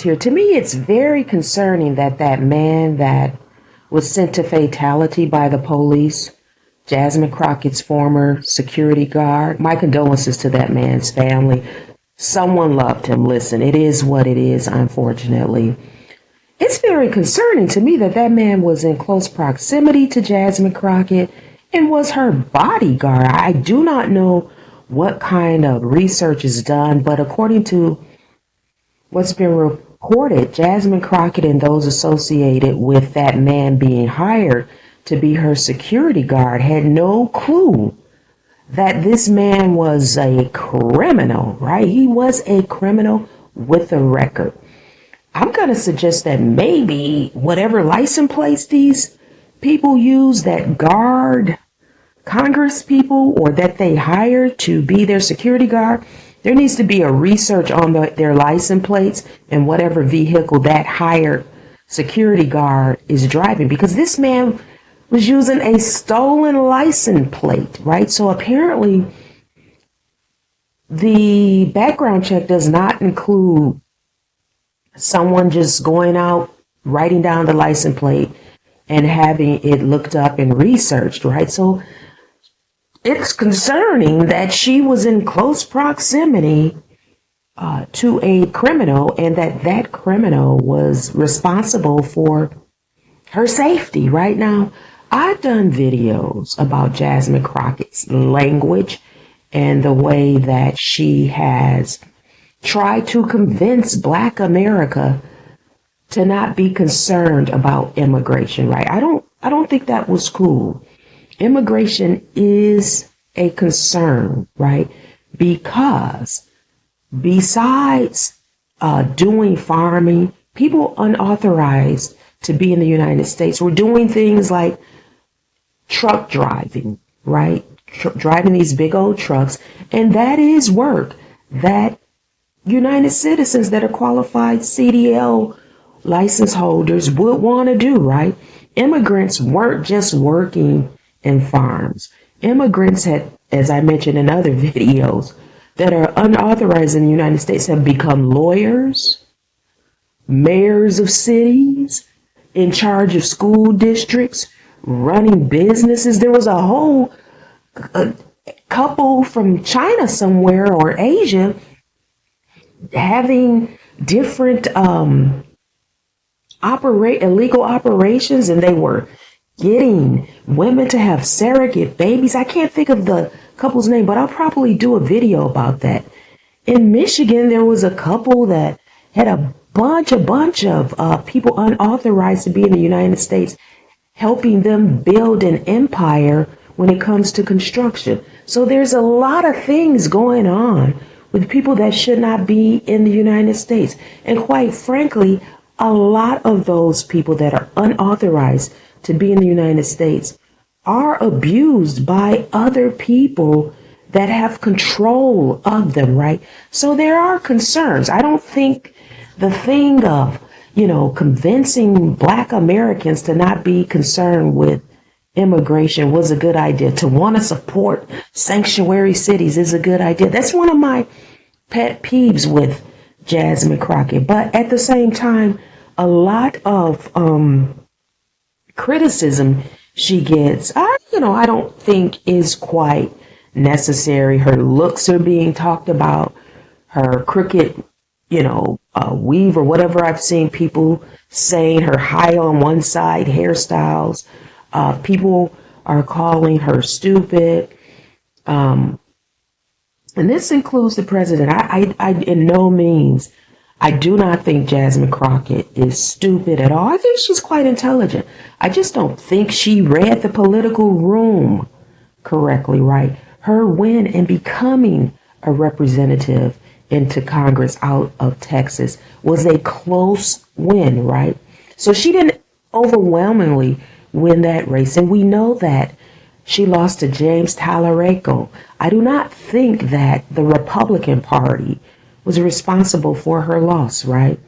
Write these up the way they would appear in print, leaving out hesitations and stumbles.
here. To me, it's very concerning that that man that was sent to fatality by the police, Jasmine Crockett's former security guard. My condolences to that man's family. Someone loved him. Listen, it is what it is, unfortunately. It's very concerning to me that that man was in close proximity to Jasmine Crockett and was her bodyguard. I do not know what kind of research is done, but according to what's been reported, Jasmine Crockett and those associated with that man being hired to be her security guard had no clue that this man was a criminal, right? He was a criminal with a record. I'm going to suggest that maybe whatever license plates these people use that guard Congress people or that they hire to be their security guard, there needs to be a research on their license plates and whatever vehicle that hired security guard is driving, because this man was using a stolen license plate, right? So apparently the background check does not include someone just going out, writing down the license plate and having it looked up and researched, right? So it's concerning that she was in close proximity to a criminal and that that criminal was responsible for her safety. Right now, I've done videos about Jasmine Crockett's language and the way that she has tried to convince Black America to not be concerned about immigration, right? I don't think that was cool. Immigration is a concern, right? Because besides doing farming, people unauthorized to be in the United States were doing things like truck driving, right? Driving these big old trucks. And that is work that United citizens that are qualified CDL license holders would want to do, right? Immigrants weren't just working in farms. Immigrants had, as I mentioned in other videos, that are unauthorized in the United States have become lawyers, mayors of cities, in charge of school districts, running businesses. There was a whole couple from China somewhere or Asia having different illegal operations, and they were getting women to have surrogate babies. I can't think of the couple's name, but I'll probably do a video about that. In Michigan, there was a couple that had a bunch of people unauthorized to be in the United States, helping them build an empire when it comes to construction. So there's a lot of things going on with people that should not be in the United States. And quite frankly, a lot of those people that are unauthorized to be in the United States are abused by other people that have control of them, right? So there are concerns. I don't think the thing of, convincing Black Americans to not be concerned with immigration was a good idea. To want to support sanctuary cities is a good idea. That's one of my pet peeves with Jasmine Crockett. But at the same time, a lot of criticism she gets, I don't think is quite necessary. Her looks are being talked about, her crooked, weave or whatever I've seen people saying, her high on one side hairstyles. People are calling her stupid. And this includes the president. I in no means, I do not think Jasmine Crockett is stupid at all. I think she's quite intelligent. I just don't think she read the political room correctly, right? Her win and becoming a representative into Congress out of Texas was a close win, right? So she didn't overwhelmingly win that race. And we know that she lost to James Talarico. I do not think that the Republican Party was responsible for her loss, right?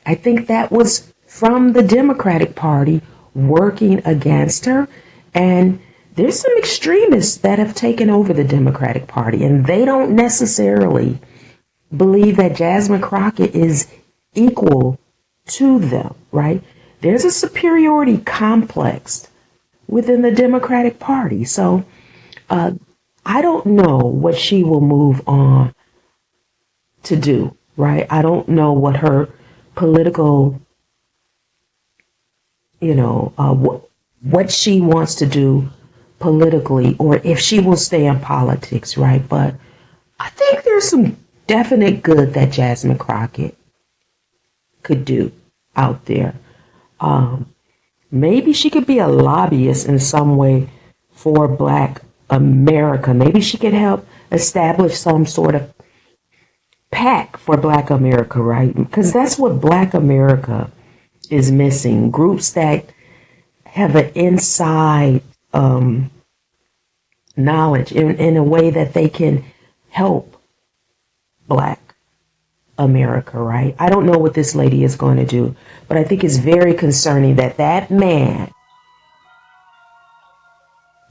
I think that was from the Democratic Party working against her. And there's some extremists that have taken over the Democratic Party, and they don't necessarily believe that Jasmine Crockett is equal to them, right? There's a superiority complex within the Democratic Party. So I don't know what she will move on to do, right? I don't know what her political, what she wants to do politically, or if she will stay in politics, right? But I think there's some definite good that Jasmine Crockett could do out there. Maybe she could be a lobbyist in some way for Black America. Maybe she could help establish some sort of PAC for Black America, right? Because that's what Black America is missing. Groups that have an inside knowledge in a way that they can help Black America, right? I don't know what this lady is going to do, but I think it's very concerning that that man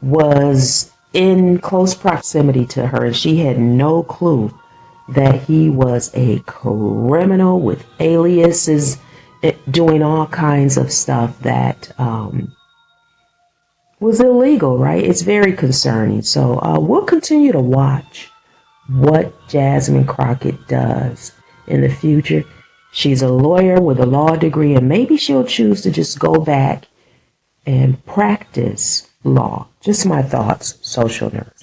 was in close proximity to her and she had no clue that he was a criminal with aliases, doing all kinds of stuff that was illegal, right? It's very concerning. So we'll continue to watch what Jasmine Crockett does in the future. She's a lawyer with a law degree, and maybe she'll choose to just go back and practice law. Just my thoughts, Social Nerd.